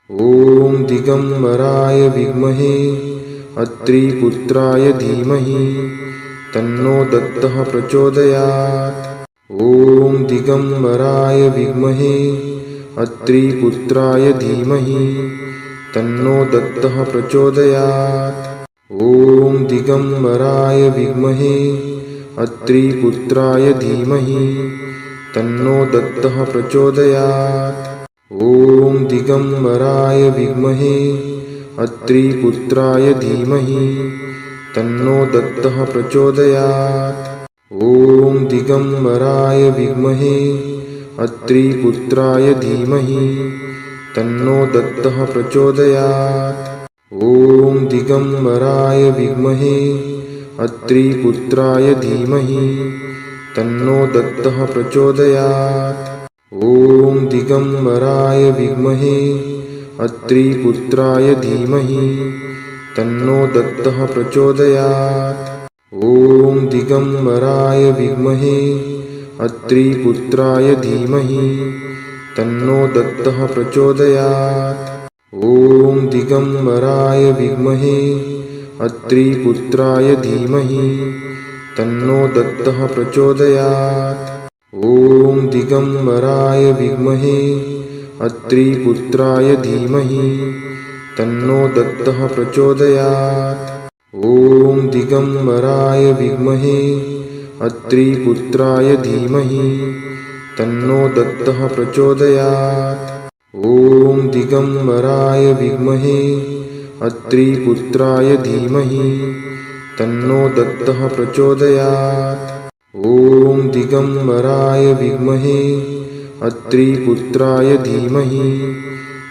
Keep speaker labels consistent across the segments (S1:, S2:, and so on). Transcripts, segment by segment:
S1: ॐ दिगम्बराय विद्महे अत्रिपुत्राय धीमहि तन्नो दत्तः प्रचोदयात्। ॐ दिगम्बराय विद्महे अत्रिपुत्राय धीमहि तन्नो दत्तः प्रचोदयात्। ॐ दिगम्बराय विद्महे अत्रिपुत्राय धीमहि तन्नो दत्तः प्रचोदयात्। ॐ दिगम्बराय विद्महे अत्रिपुत्राय धीमहि तन्नो दत्तः प्रचोदयात्। ॐ दिगम्बराय विद्महे अत्रिपुत्राय धीमहि तन्नो दत्तः प्रचोदयात्। ॐ दिगम्बराय विद्महे अत्रिपुत्राय धीमहि तन्नो दत्तः प्रचोदयात्। ॐ दिगम्बराय विद्महे अत्रिपुत्राय धीमहि तन्नो दत्तः प्रचोदयात्। ॐ दिगम्बराय विद्महे अत्रिपुत्राय धीमहि तन्नो दत्तः प्रचोदयात्। ॐ दिगम्बराय विद्महे अत्रिपुत्राय धीमहि तन्नो दत्तः प्रचोदयात्। ॐ दिगम्बराय विद्महे अत्रिपुत्राय धीमहि तन्नो दत्तः प्रचोदयात्। ॐ दिगम्बराय विद्महे अत्रिपुत्राय धीमहि तन्नो दत्तः प्रचोदयात्। ॐ दिगम्बराय विद्महे अत्रिपुत्राय धीमहि तन्नो दत्तः प्रचोदयात्। ॐ दिगम्बराय विद्महे अत्रिपुत्राय धीमहि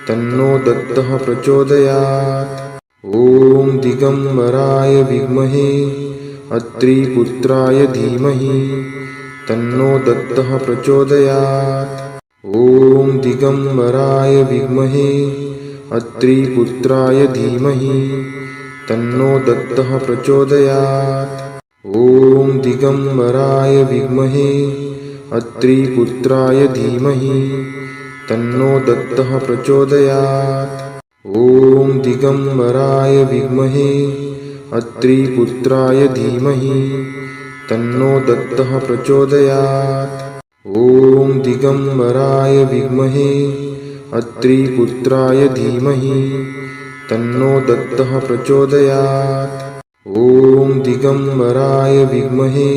S1: तन्नो दत्तः प्रचोदयात्। ॐ दिगम्बराय विद्महे अत्रिपुत्राय धीमहि तन्नो दत्तः प्रचोदयात्। ॐ दिगम्बराय विद्महे अत्रिपुत्राय धीमहि तन्नो दत्तः प्रचोदयात्। ॐ दिगम्बराय विद्महे अत्रिपुत्राय धीमहि तन्नो दत्तः प्रचोदयात्। ॐ दिगम्बराय विद्महे अत्रिपुत्राय धीमहि तन्नो दत्तः प्रचोदयात्। ॐ दिगम्बराय विद्महे अत्रिपुत्राय धीमहि तन्नो दत्तः प्रचोदयात्। ॐ दिगम्बराय विद्महे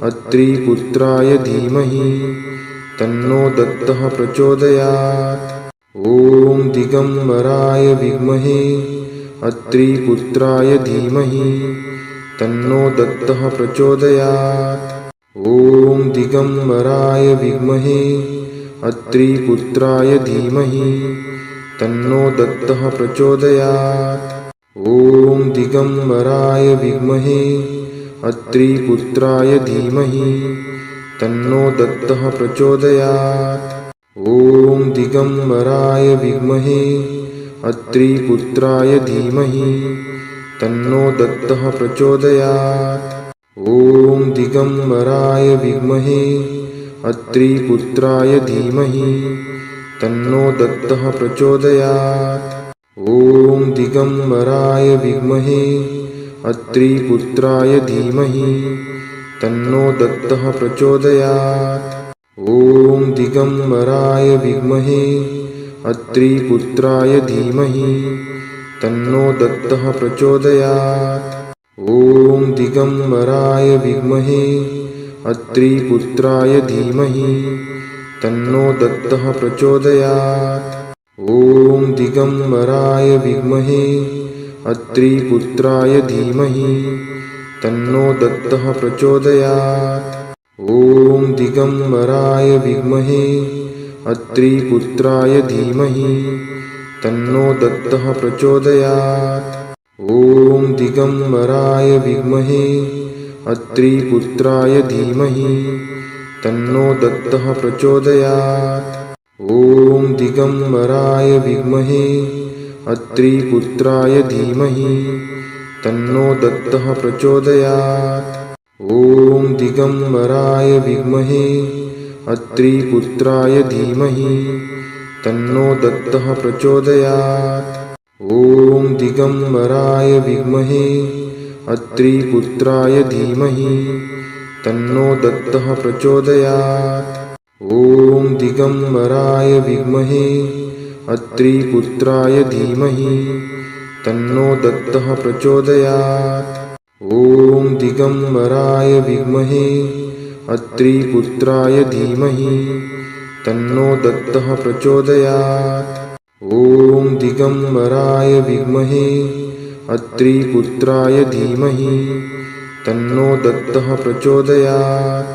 S1: अत्रिपुत्राय धीमहि तन्नो दत्तः प्रचोदयात्। ॐ दिगम्बराय विद्महे अत्रिपुत्राय धीमहि तन्नो दत्तः प्रचोदयात्। ॐ दिगम्बराय विद्महे अत्रिपुत्राय धीमहि तन्नो दत्तः प्रचोदयात्। ॐ दिगम्बराय विद्महे अत्रिपुत्राय धीमहि तन्नो दत्तः प्रचोदयात्। ॐ दिगम्बराय विद्महे अत्रिपुत्राय धीमहि तन्नो दत्तः प्रचोदयात्। ॐ दिगम्बराय विद्महे अत्रिपुत्राय धीमहि तन्नो दत्तः प्रचोदयात्। ॐ दिगम्बराय विद्महे अत्रिपुत्राय धीमहि तन्नो दत्तः प्रचोदयात्। ॐ दिगम्बराय विद्महे अत्रिपुत्राय धीमहि तन्नो दत्तः प्रचोदयात्। ॐ दिगम्बराय विद्महे अत्रिपुत्राय धीमहि तन्नो दत्तः प्रचोदयात्। ॐ दिगम्बराय विद्महे अत्रिपुत्राय धीमहि तन्नो दत्तः प्रचोदयात्। ॐ दिगम्बराय विद्महे अत्रिपुत्राय धीमहि तन्नो दत्तः प्रचोदयात्। ॐ दिगम्बराय विद्महे अत्रिपुत्राय धीमहि तन्नो दत्तः प्रचोदयात्। ॐ दिगम्बराय विद्महे अत्रिपुत्राय धीमहि तन्नो दत्तः प्रचोदयात्। ॐ दिगम्बराय विद्महे अत्रिपुत्राय धीमहि तन्नो दत्तः प्रचोदयात्। ॐ दिगम्बराय विद्महे अत्रिपुत्राय धीमहि तन्नो दत्तः प्रचोदयात्। ॐ दिगम्बराय विद्महे अत्रिपुत्राय धीमहि तन्नो दत्तः प्रचोदयात्। ॐ दिगम्बराय विद्महे अत्रिपुत्राय धीमहि तन्नो दत्तः प्रचोदयात्। ॐ दिगम्बराय विद्महे अत्रिपुत्राय धीमहि तन्नो दत्तः प्रचोदयात्।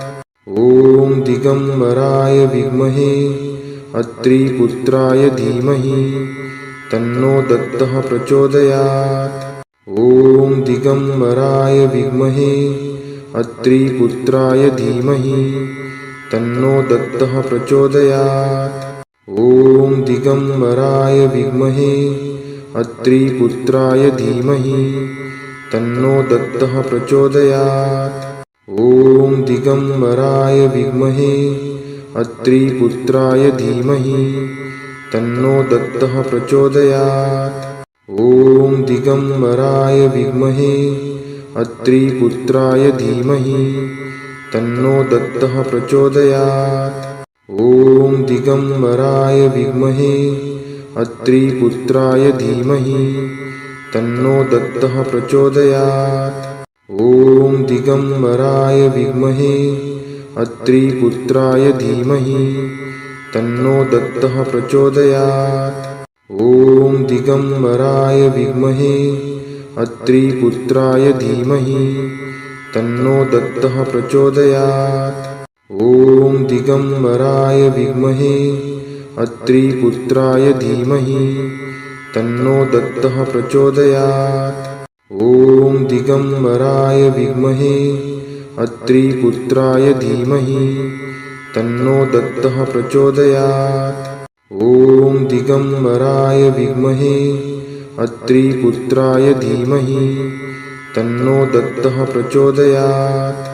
S1: ॐ दिगम्बराय विद्महे अत्रिपुत्राय धीमहि तन्नो दत्तः प्रचोदयात्। ॐ दिगम्बराय विद्महे अत्रिपुत्राय धीमहि तन्नो दत्तः प्रचोदयात्। ॐ दिगम्बराय विद्महे अत्रिपुत्राय धीमहि तन्नो दत्तः प्रचोदयात्। ॐ दिगम्बराय विद्महे अत्रिपुत्राय धीमहि तन्नो दत्तः प्रचोदयात्। ॐ दिगम्बराय विद्महे अत्रिपुत्राय धीमहि तन्नो दत्तः प्रचोदयात्। ॐ दिगम्बराय विद्महे अत्रिपुत्राय धीमहि तन्नो दत्तः प्रचोदयात्। ॐ दिगम्बराय विद्महे अत्रिपुत्राय धीमहि तन्नो दत्तः प्रचोदयात्। ॐ दिगम्बराय विद्महे अत्रिपुत्राय धीमहि तन्नो दत्तः प्रचोदयात्। ॐ दिगम्बराय विद्महे अत्रिपुत्राय धीमहि तन्नो दत्तः प्रचोदयात्। ॐ दिगम्बराय विद्महे अत्रिपुत्राय धीमहि तन्नो दत्तः प्रचोदयात्। ॐ दिगम्बराय विद्महे अत्रिपुत्राय धीमहि तन्नो दत्तः प्रचोदयात्।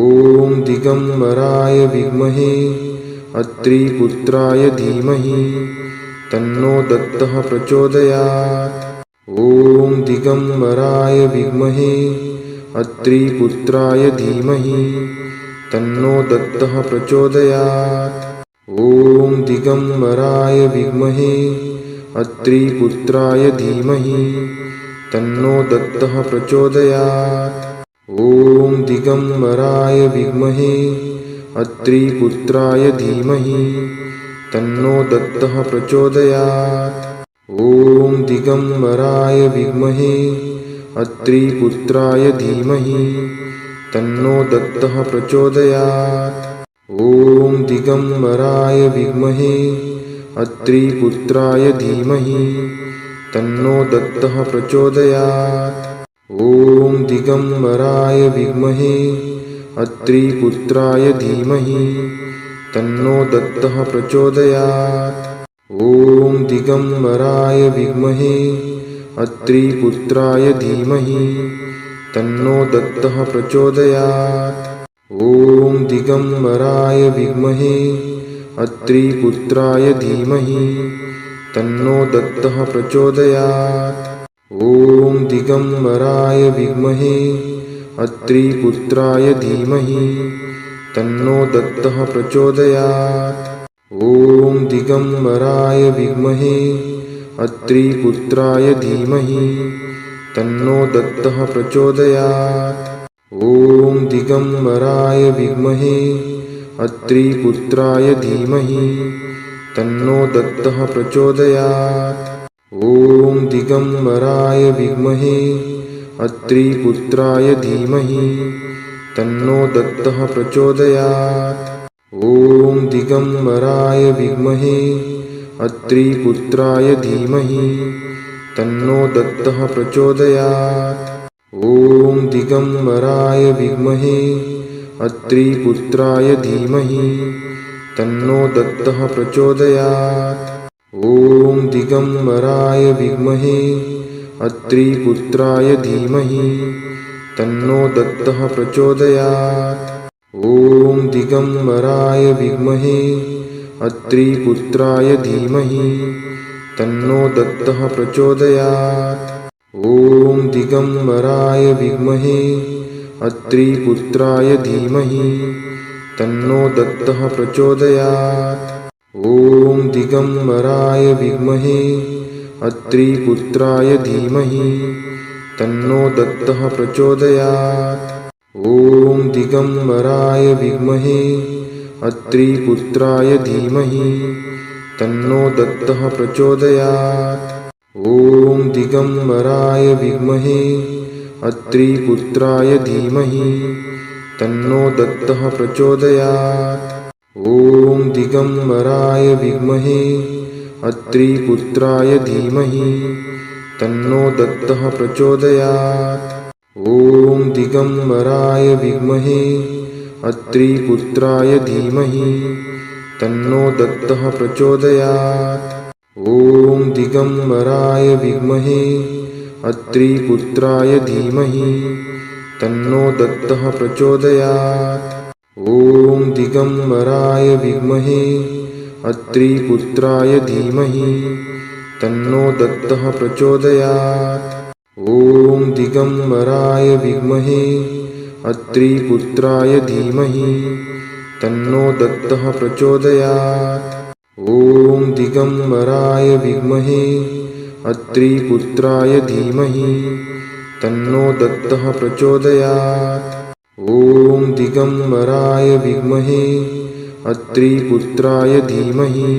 S1: ॐ दिगम्बराय विद्महे अत्रिपुत्राय धीमहि तन्नो दत्तः प्रचोदयात्। ॐ दिगम्बराय विद्महे अत्रिपुत्राय धीमहि तन्नो दत्तः प्रचोदयात्। ॐ दिगम्बराय विद्महे अत्रिपुत्राय धीमहि तन्नो दत्तः प्रचोदयात्। ॐ दिगम्बराय विद्महे अत्रिपुत्राय धीमहि तन्नो दत्तः प्रचोदयात्। ॐ दिगम्बराय विद्महे अत्रिपुत्राय धीमहि तन्नो दत्तः प्रचोदयात्। ॐ दिगम्बराय विद्महे अत्रिपुत्राय धीमहि तन्नो दत्तः प्रचोदयात्। ॐ दिगम्बराय विद्महे अत्रिपुत्राय धीमहि तन्नो दत्तः प्रचोदयात्। ॐ दिगम्बराय विद्महे अत्रिपुत्राय धीमहि तन्नो दत्तः प्रचोदयात्। ॐ दिगम्बराय विद्महे अत्रिपुत्राय धीमहि तन्नो दत्तः प्रचोदयात्। ॐ दिगम्बराय विद्महे अत्रिपुत्राय धीमहि तन्नो दत्तः प्रचोदयात्। ॐ दिगम्बराय विद्महे अत्रिपुत्राय धीमहि तन्नो दत्तः प्रचोदयात्। ॐ दिगम्बराय विद्महे अत्रिपुत्राय धीमहि तन्नो दत्तः प्रचोदयात्। ॐ दिगम्बराय विद्महे अत्रिपुत्राय धीमहि तन्नो दत्तः प्रचोदयात्। ॐ दिगम्बराय विद्महे अत्रिपुत्राय धीमहि तन्नो दत्तः प्रचोदयात्। ॐ दिगम्बराय विद्महे अत्रिपुत्राय धीमहि तन्नो दत्तः प्रचोदयात्। ॐ दिगम्बराय विद्महे अत्रिपुत्राय धीमहि तन्नो दत्तः प्रचोदयात्। ॐ दिगम्बराय विद्महे अत्रिपुत्राय धीमहि तन्नो दत्तः प्रचोदयात्। ॐ दिगम्बराय विद्महे अत्रिपुत्राय धीमहि तन्नो दत्तः प्रचोदयात्। ॐ दिगम्बराय विद्महे अत्रिपुत्राय धीमहि तन्नो दत्तः प्रचोदयात्। ॐ दिगम्बराय विद्महे अत्रिपुत्राय धीमहि तन्नो दत्तः प्रचोदयात्। ॐ दिगम्बराय विद्महे अत्रिपुत्राय धीमहि तन्नो दत्तः प्रचोदयात्। ॐ दिगम्बराय विद्महे अत्रिपुत्राय धीमहि तन्नो दत्तः प्रचोदयात्। ॐ दिगम्बराय विद्महे अत्रिपुत्राय धीमहि तन्नो दत्तः प्रचोदयात्। ॐ दिगम्बराय विद्महे अत्रिपुत्राय धीमहि तन्नो दत्तः प्रचोदयात्। ॐ दिगम्बराय विद्महे अत्रिपुत्राय धीमहि तन्नो दत्तः प्रचोदयात्। ॐ दिगम्बराय विद्महे अत्रिपुत्राय धीमहि तन्नो दत्तः प्रचोदयात्। ॐ दिगम्बराय विद्महे अत्रिपुत्राय धीमहि तन्नो दत्तः प्रचोदयात्। ॐ दिगम्बराय विद्महे अत्रिपुत्राय धीमहि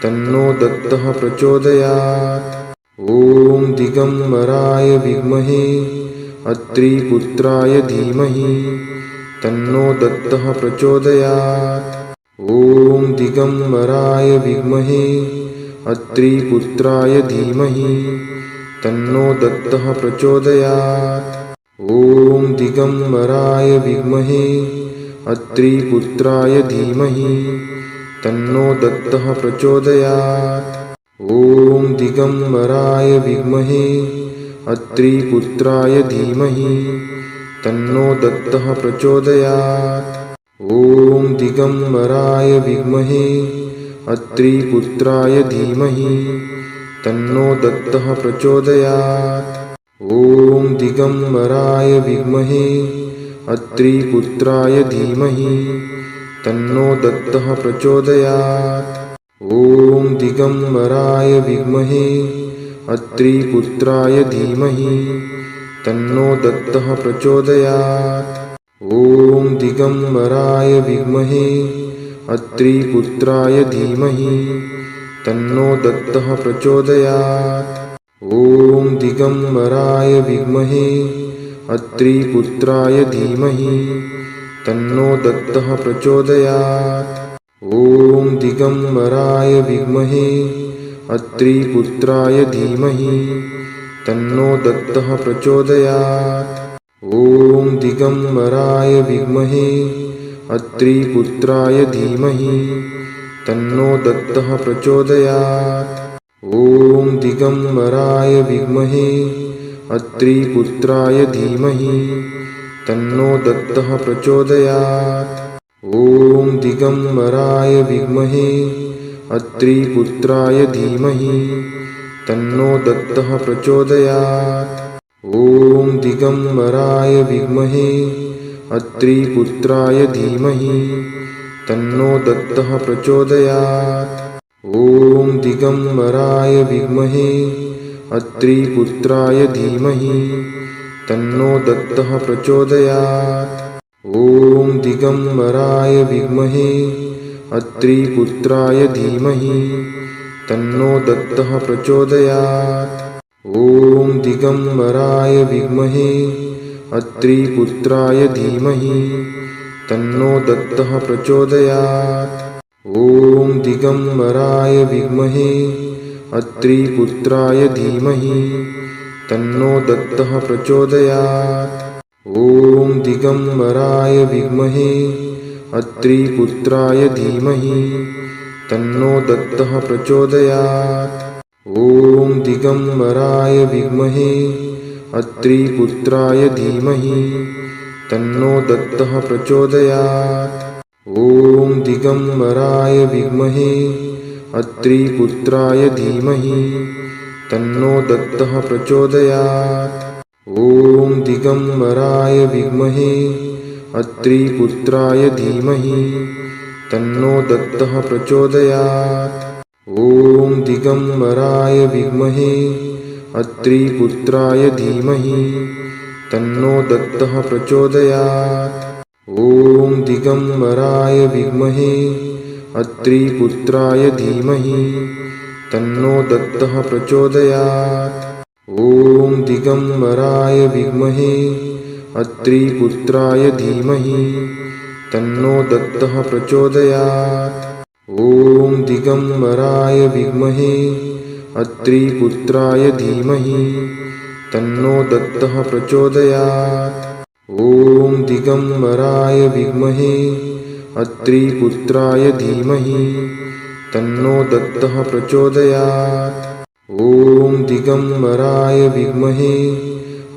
S1: तन्नो दत्तः प्रचोदयात्। ॐ दिगम्बराय विद्महे अत्रिपुत्राय धीमहि तन्नो दत्तः प्रचोदयात्। ॐ दिगम्बराय विद्महे अत्रिपुत्राय धीमहि तन्नो दत्तः प्रचोदयात्। ॐ दिगम्बराय विद्महे अत्रिपुत्राय धीमहि तन्नो दत्तः प्रचोदयात्। ॐ दिगम्बराय विद्महे अत्रिपुत्राय धीमहि तन्नो दत्तः प्रचोदयात्। ॐ दिगम्बराय विद्महे अत्रिपुत्राय धीमहि तन्नो दत्तः प्रचोदयात्। ॐ दिगम्बराय विद्महे अत्रिपुत्राय धीमहि तन्नो दत्तः प्रचोदयात्। ॐ दिगम्बराय विद्महे अत्रिपुत्राय धीमहि तन्नो दत्तः प्रचोदयात्। ॐ दिगम्बराय विद्महे अत्रिपुत्राय धीमहि तन्नो दत्तः प्रचोदयात्। ॐ दिगम्बराय विद्महे अत्रिपुत्राय धीमहि तन्नो दत्तः प्रचोदयात्। ॐ दिगम्बराय विद्महे अत्रिपुत्राय धीमहि तन्नो दत्तः प्रचोदयात्। ॐ दिगम्बराय विद्महे अत्रिपुत्राय धीमहि तन्नो दत्तः प्रचोदयात्। ॐ दिगम्बराय विद्महे अत्रिपुत्राय धीमहि तन्नो दत्तः प्रचोदयात्। ॐ दिगम्बराय विद्महे अत्रिपुत्राय धीमहि तन्नो दत्तः प्रचोदयात्। ॐ दिगम्बराय विद्महे अत्रिपुत्राय धीमहि तन्नो दत्तः प्रचोदयात्। ॐ दिगम्बराय विद्महे अत्रिपुत्राय धीमहि तन्नो दत्तः प्रचोदयात्। ॐ दिगम्बराय विद्महे अत्रिपुत्राय धीमहि तन्नो दत्तः प्रचोदयात्। ॐ दिगम्बराय विद्महे अत्रिपुत्राय धीमहि तन्नो दत्तः प्रचोदयात्। ॐ दिगम्बराय विद्महे अत्रिपुत्राय धीमहि तन्नो दत्तः प्रचोदयात्। ॐ दिगम्बराय विद्महे अत्रिपुत्राय धीमहि तन्नो दत्तः प्रचोदयात्। ॐ दिगम्बराय विद्महे अत्रिपुत्राय धीमहि तन्नो दत्तः प्रचोदयात्। ॐ दिगम्बराय विद्महे अत्रिपुत्राय धीमहि तन्नो दत्तः प्रचोदयात्। ॐ दिगम्बराय विद्महे अत्रिपुत्राय धीमहि तन्नो दत्तः प्रचोदयात्। ॐ दिगम्बराय विद्महे अत्रिपुत्राय धीमहि तन्नो दत्तः प्रचोदयात्। ॐ दिगम्बराय विद्महे अत्रिपुत्राय धीमहि तन्नो दत्तः प्रचोदयात्। ॐ दिगम्बराय विद्महे अत्रिपुत्राय धीमहि तन्नो दत्तः प्रचोदयात्। ॐ दिगम्बराय विद्महे अत्रिपुत्राय धीमहि तन्नो दत्तः प्रचोदयात्। ॐ दिगम्बराय विद्महे अत्रिपुत्राय धीमहि तन्नो दत्तः प्रचोदयात्। ॐ दिगम्बराय विद्महे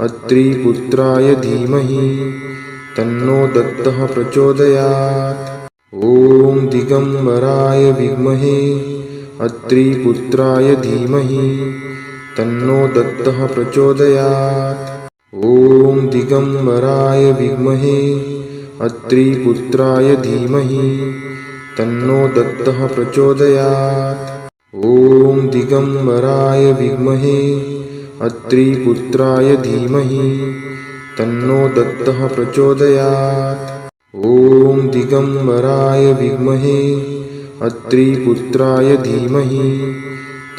S1: अत्रिपुत्राय धीमहि तन्नो दत्तः प्रचोदयात्। ॐ दिगम्बराय विद्महे अत्रिपुत्राय धीमहि तन्नो दत्तः प्रचोदयात्। ॐ दिगम्बराय विद्महे अत्रिपुत्राय धीमहि तन्नो दत्तः प्रचोदयात्। ॐ दिगम्बराय विद्महे अत्रिपुत्राय धीमहि तन्नो दत्तः प्रचोदयात्। ॐ दिगम्बराय विद्महे अत्रिपुत्राय धीमहि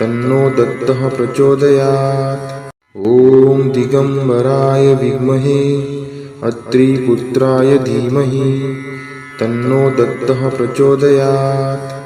S1: तन्नो दत्तः प्रचोदयात्। ॐ दिगम्बराय विद्महे अत्रिपुत्राय धीमहि तन्नो दत्तः प्रचोदयात्।